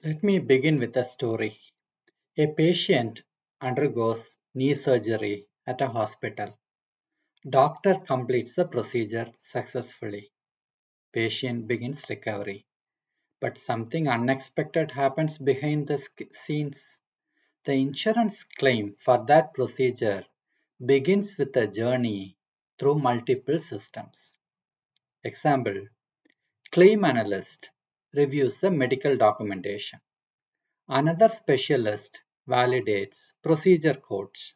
Let me begin with a story. A patient undergoes knee surgery at a hospital. Doctor completes the procedure successfully. Patient begins recovery. But something unexpected happens behind the scenes. The insurance claim for that procedure begins with a journey through multiple systems. Example: claim analyst reviews the medical documentation. Another specialist validates procedure codes.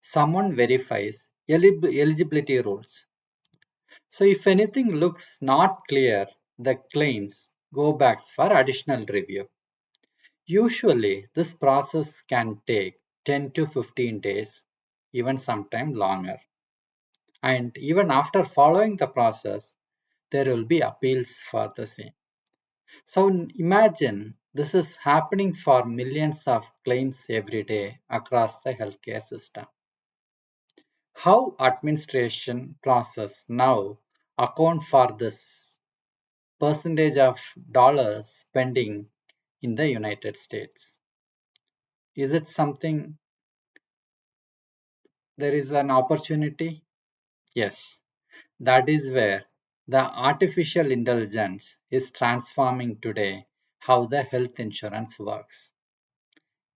Someone verifies eligibility rules. So if anything looks not clear, the claims go back for additional review. Usually, this process can take 10 to 15 days, even sometime longer. And even after following the process, there will be appeals for the same. So imagine this is happening for millions of claims every day across the healthcare system. How administration process now account for this percentage of dollars spending in the United States? Is it something there is an opportunity? Yes, that is where the artificial intelligence is transforming today how the health insurance works.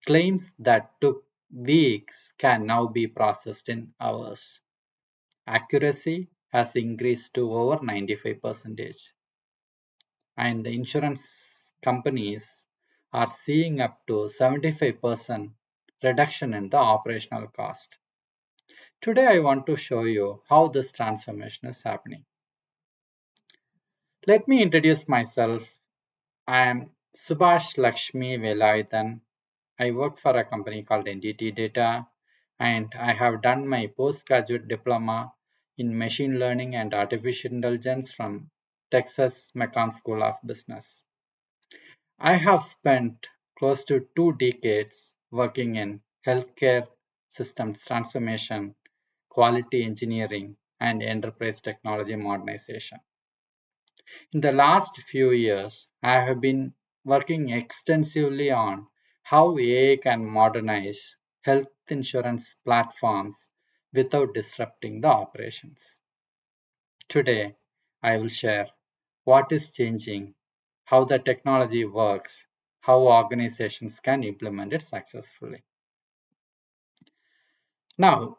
Claims that took weeks can now be processed in hours. Accuracy has increased to over 95%, and the insurance companies are seeing up to 75% reduction in the operational cost. Today, I want to show you how this transformation is happening. Let me introduce myself. I am Subash Lekshmi Velayudhan. I work for a company called NDT Data, and I have done my postgraduate diploma in machine learning and artificial intelligence from Texas McCombs School of Business. I have spent close to 2 decades working in healthcare systems transformation, quality engineering, and enterprise technology modernization. In the last few years, I have been working extensively on how AI can modernize health insurance platforms without disrupting the operations. Today, I will share what is changing, how the technology works, how organizations can implement it successfully. Now,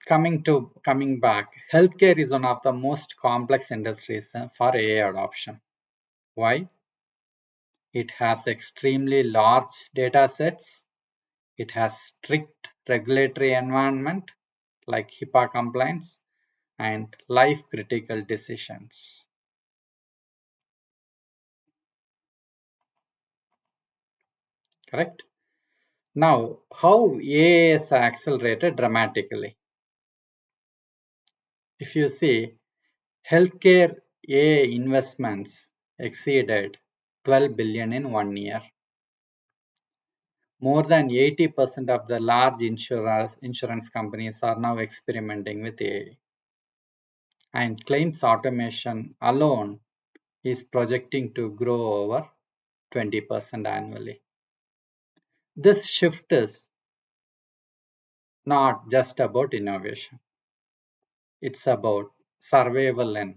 coming back, healthcare is one of the most complex industries for AI adoption. Why? It has extremely large data sets. It has strict regulatory environment like HIPAA compliance and life critical decisions. Correct? Now, how AI is accelerated dramatically. If you see, healthcare AI investments exceeded 12 billion in 1 year. More than 80% of the large insurance companies are now experimenting with AI. And claims automation alone is projecting to grow over 20% annually. This shift is not just about innovation. It's about survival in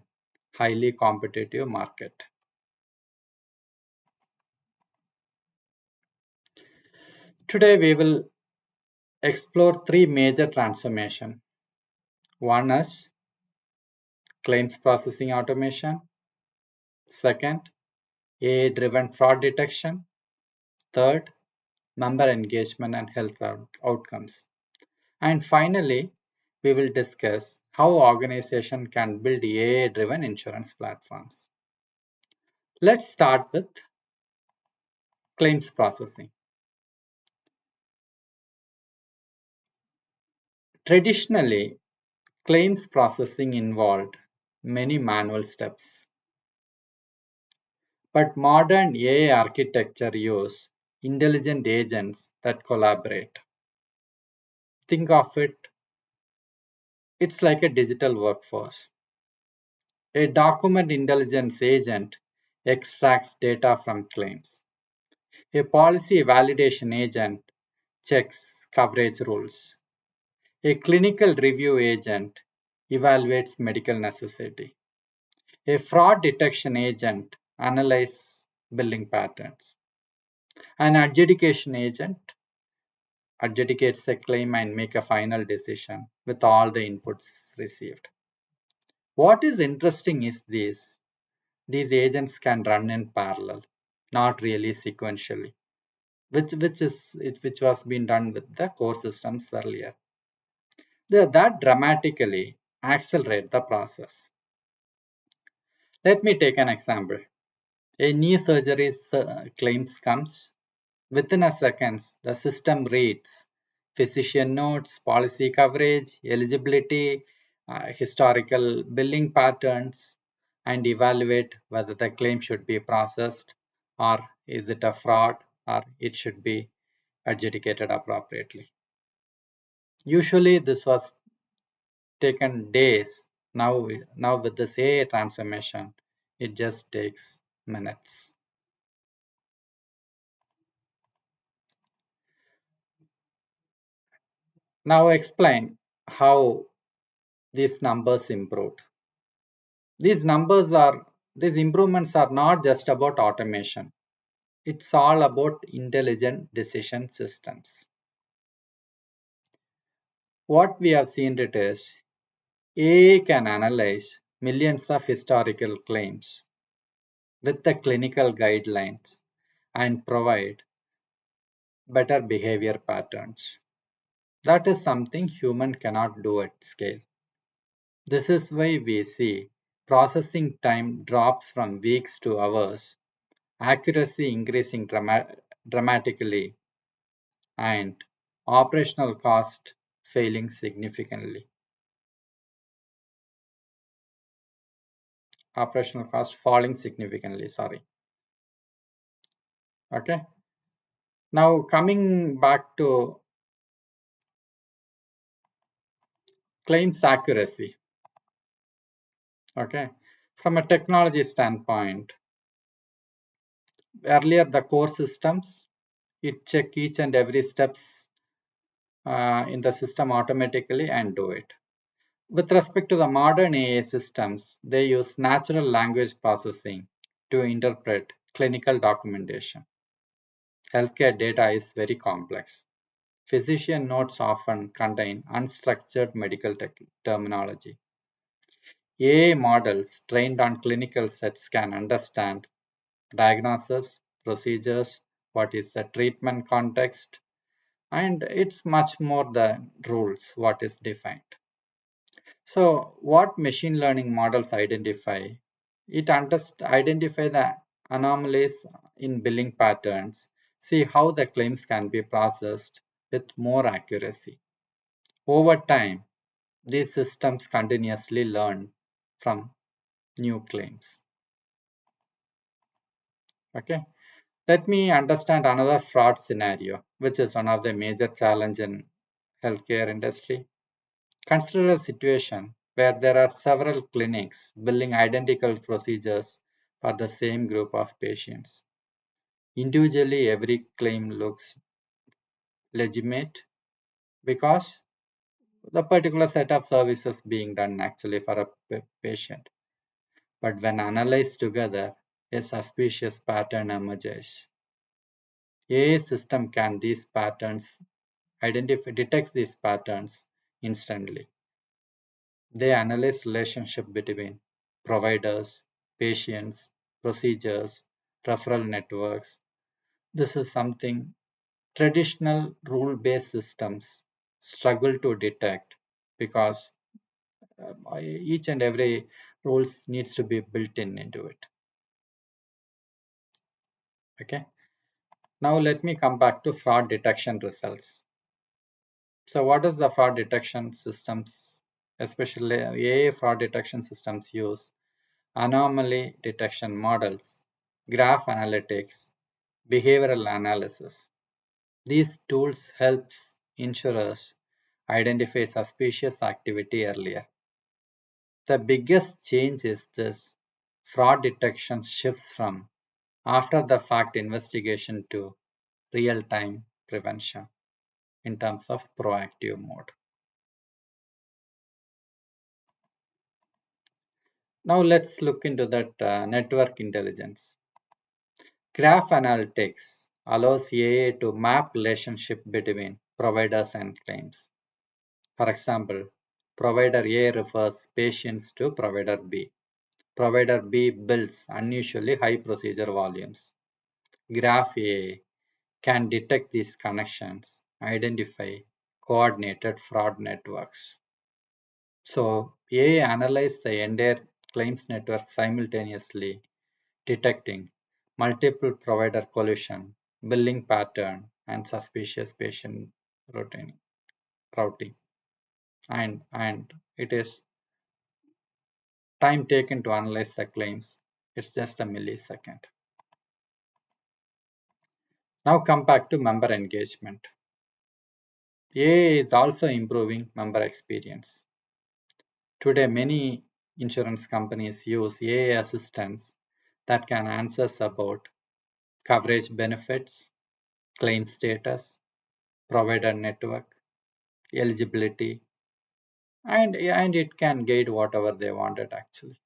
highly competitive market. Today we will explore three major transformations. One is claims processing automation. Second, AI-driven fraud detection. Third, member engagement and health outcomes. And finally, we will discuss how organizations can build AI-driven insurance platforms. Let's start with claims processing. Traditionally, claims processing involved many manual steps, but modern AI architecture uses intelligent agents that collaborate. Think of it's like a digital workforce. A document intelligence agent extracts data from claims. A policy validation agent checks coverage rules. A clinical review agent evaluates medical necessity. A fraud detection agent analyzes billing patterns. An adjudication agent adjudicates a claim and make a final decision with all the inputs received. What is interesting is this: these agents can run in parallel, not really sequentially, which was being done with the core systems earlier. That dramatically accelerate the process. Let me take an example. A knee surgery claims comes. Within a second, the system reads physician notes, policy coverage, eligibility, historical billing patterns, and evaluate whether the claim should be processed or is it a fraud or it should be adjudicated appropriately. Usually, this was taken days. Now with this AI transformation, it just takes minutes. Now explain how these numbers improved. These numbers are these improvements are not just about automation. It's all about intelligent decision systems. What we have seen it is AI can analyze millions of historical claims with the clinical guidelines and provide better behavior patterns. That is something human cannot do at scale. This is why we see processing time drops from weeks to hours, accuracy increasing dramatically, and operational cost failing significantly. Operational cost falling significantly, sorry. Okay. Now coming back to claims accuracy. Okay. From a technology standpoint, earlier the core systems, it check each and every steps in the system automatically and do it. With respect to the modern AI systems, they use natural language processing to interpret clinical documentation. Healthcare data is very complex. Physician notes often contain unstructured medical terminology. AI models trained on clinical sets can understand diagnosis, procedures, what is the treatment context, and it's much more the rules what is defined. So what machine learning models identify? It identify the anomalies in billing patterns, see how the claims can be processed with more accuracy. Over time, these systems continuously learn from new claims. Okay, let me understand another fraud scenario, which is one of the major challenge in healthcare industry. Consider a situation where there are several clinics billing identical procedures for the same group of patients. Individually, every claim looks legitimate because the particular set of services being done actually for a patient. But when analyzed together, a suspicious pattern emerges. AI system can these patterns detect these patterns instantly. They analyze relationship between providers, patients, procedures, referral networks. This is something traditional rule-based systems struggle to detect because each and every rules needs to be built in into it. Okay. Now let me come back to fraud detection results. So what is the fraud detection systems, especially AI fraud detection systems use anomaly detection models, graph analytics, behavioral analysis. These tools helps insurers identify suspicious activity earlier. The biggest change is this: fraud detection shifts from after the fact investigation to real time prevention in terms of proactive mode. Now let's look into that network intelligence. Graph analytics allows AI to map relationship between providers and claims. For example, provider A refers patients to provider B. Provider B bills unusually high procedure volumes. Graph AI can detect these connections, identify coordinated fraud networks. So AI analyzes the entire claims network simultaneously, detecting multiple provider collusion, billing pattern, and suspicious patient routing. routing. And it is time taken to analyze the claims. It's just a millisecond. Now come back to member engagement. AI is also improving member experience. Today, many insurance companies use AI assistants that can answer about coverage benefits, claim status, provider network, eligibility, and it can guide whatever they wanted actually.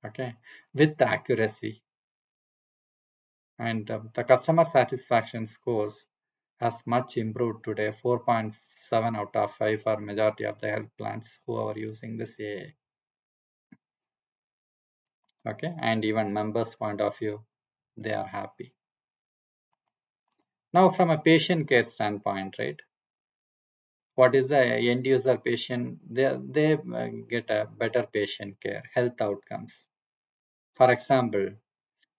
Okay, with accuracy. And the customer satisfaction scores has much improved today, 4.7 out of 5 for majority of the health plans who are using this AI. Okay, and even members point of view, they are happy. Now from a patient care standpoint, right, what is the end user patient? They get a better patient care, health outcomes. For example,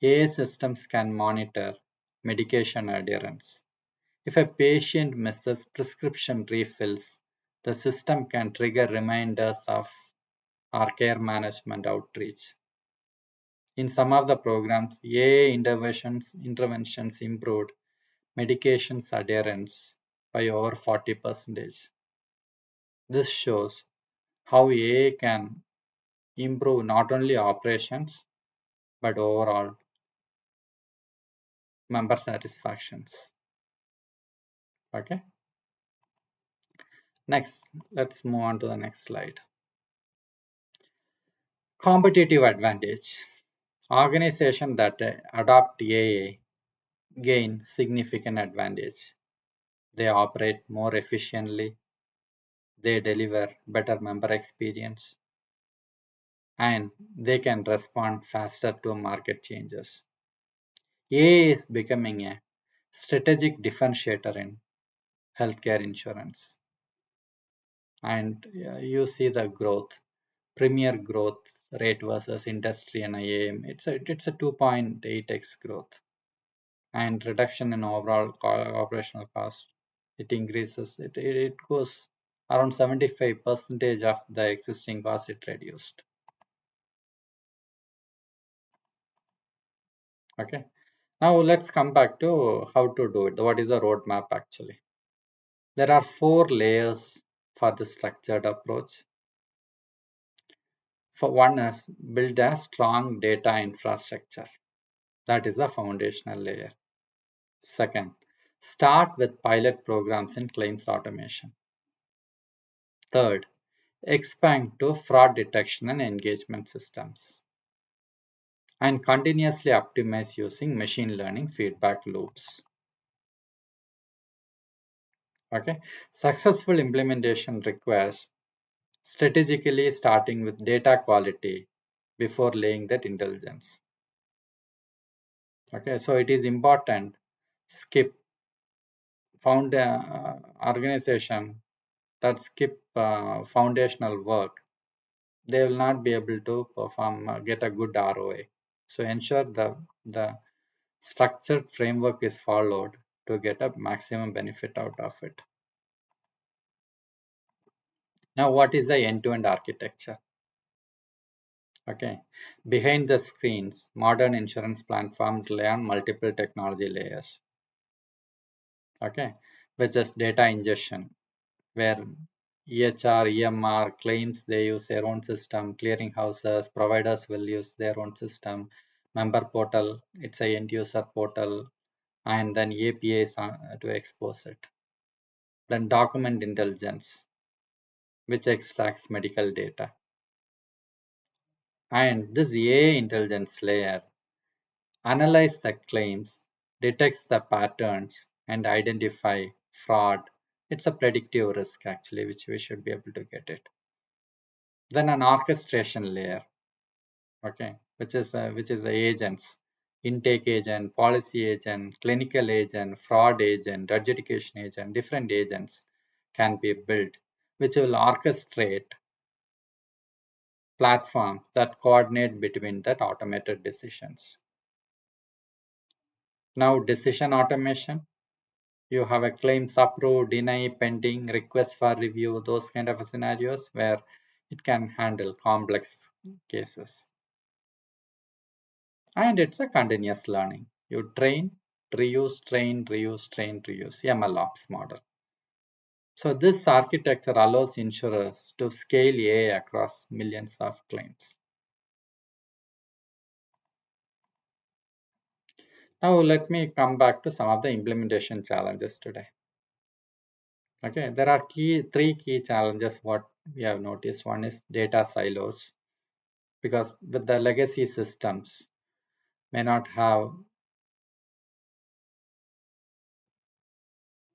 AI systems can monitor medication adherence. If a patient misses prescription refills, the system can trigger reminders of our care management outreach. In some of the programs, AI interventions improved medications adherence by over 40%. This shows how AI can improve not only operations but overall member satisfactions. Okay. Next, let's move on to the next slide. Competitive advantage. Organizations that adopt AI gain significant advantage. They operate more efficiently, they deliver better member experience, and they can respond faster to market changes. AI is becoming a strategic differentiator in healthcare insurance. And you see the growth, premier growth rate versus industry and IAM. It's a 2.8x growth, and reduction in overall operational cost. It increases. It goes around 75% of the existing cost it reduced. Okay. Now let's come back to how to do it. What is the roadmap actually? There are 4 layers for the structured approach. For one is build a strong data infrastructure. That is the foundational layer. Second, start with pilot programs in claims automation. Third, expand to fraud detection and engagement systems. And continuously optimize using machine learning feedback loops. Okay, successful implementation requires strategically starting with data quality before laying that intelligence. Okay, so it is important skip found organization that skip foundational work, they will not be able to perform get a good ROI. So ensure the structured framework is followed to get a maximum benefit out of it. Now, what is the end-to-end architecture? Okay, behind the screens, modern insurance platforms rely on multiple technology layers. Okay, which is data ingestion, where EHR, EMR claims they use their own system, clearing houses, providers will use their own system, member portal, it's a end user portal, and then APIs to expose it. Then document intelligence, which extracts medical data. And this AI intelligence layer analyzes the claims, detects the patterns, and identify fraud. It's a predictive risk actually, which we should be able to get it. Then an orchestration layer, okay, which is the agents, intake agent, policy agent, clinical agent, fraud agent, adjudication agent, different agents can be built, which will orchestrate platforms that coordinate between that automated decisions. Now, decision automation, you have a claims approved, deny, pending, request for review, those kind of scenarios where it can handle complex cases. And it's a continuous learning. You train, reuse, train, reuse, train, reuse, MLOps model. So this architecture allows insurers to scale AI across millions of claims. Now let me come back to some of the implementation challenges today. Okay, there are three key challenges what we have noticed. One is data silos, because with the legacy systems may not have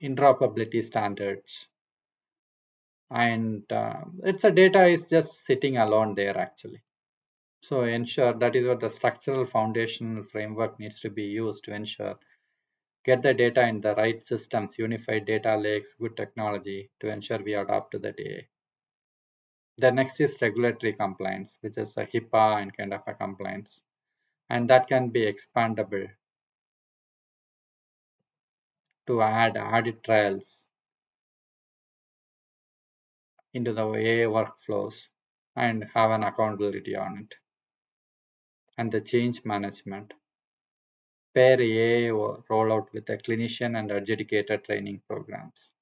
interoperability standards, and it's a data is just sitting alone there actually. So ensure that is what the structural foundational framework needs to be used to ensure get the data in the right systems, unified data lakes, good technology to ensure we adapt to the AI. The next is regulatory compliance, which is a HIPAA and kind of a compliance, and that can be expandable to add audit trials into the AI workflows and have an accountability on it. And the change management, pair AI rollout with the clinician and adjudicator training programs.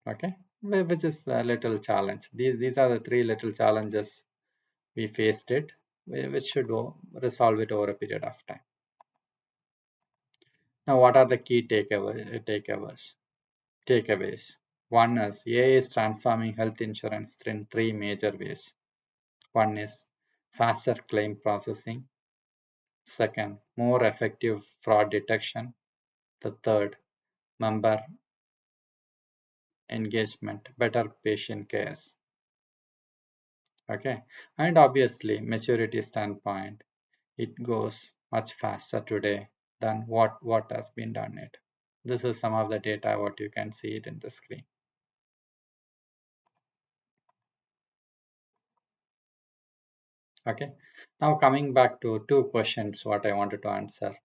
Okay, which is a little challenge. These are the three little challenges we faced it, which should resolve it over a period of time. Now, what are the key takeaways? One is AI is transforming health insurance in three major ways. One is faster claim processing. Second, more effective fraud detection. The third, member engagement, better patient cares. Okay, and obviously, maturity standpoint, it goes much faster today than what has been done it. This is some of the data what you can see it in the screen. Okay, now coming back to two questions what I wanted to answer.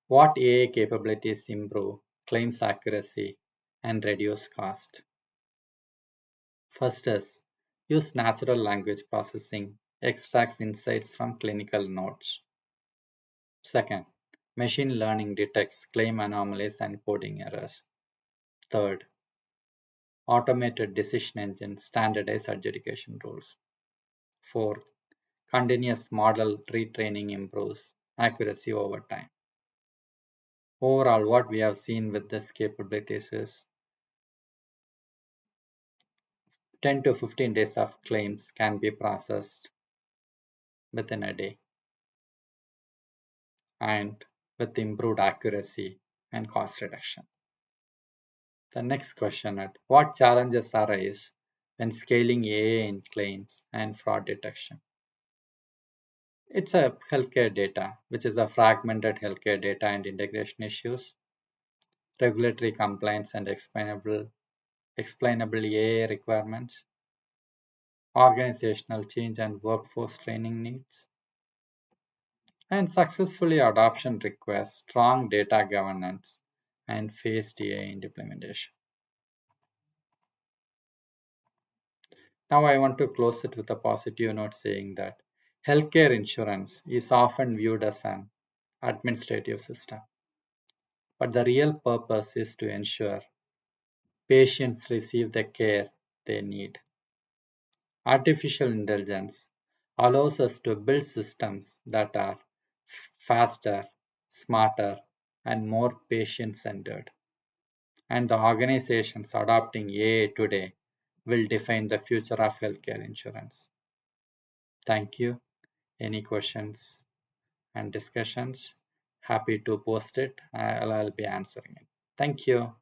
What AI capabilities improve claims accuracy and reduce cost? First is use natural language processing, extracts insights from clinical notes. Second, machine learning detects claim anomalies and coding errors. Third, automated decision engine standardize adjudication rules. Fourth, continuous model retraining improves accuracy over time. Overall, what we have seen with this capabilities is 10 to 15 days of claims can be processed within a day and with improved accuracy and cost reduction. The next question is what challenges arise when scaling AI in claims and fraud detection? It's a healthcare data, which is a fragmented healthcare data and integration issues, regulatory compliance and explainable AI requirements, organizational change and workforce training needs, and successfully adoption requires strong data governance and phased AI implementation. Now I want to close it with a positive note saying that healthcare insurance is often viewed as an administrative system, but the real purpose is to ensure patients receive the care they need. Artificial intelligence allows us to build systems that are faster, smarter, and more patient-centered. And the organizations adopting AI today will define the future of healthcare insurance. Thank you. Any questions and discussions? Happy to post it. I'll be answering it. Thank you.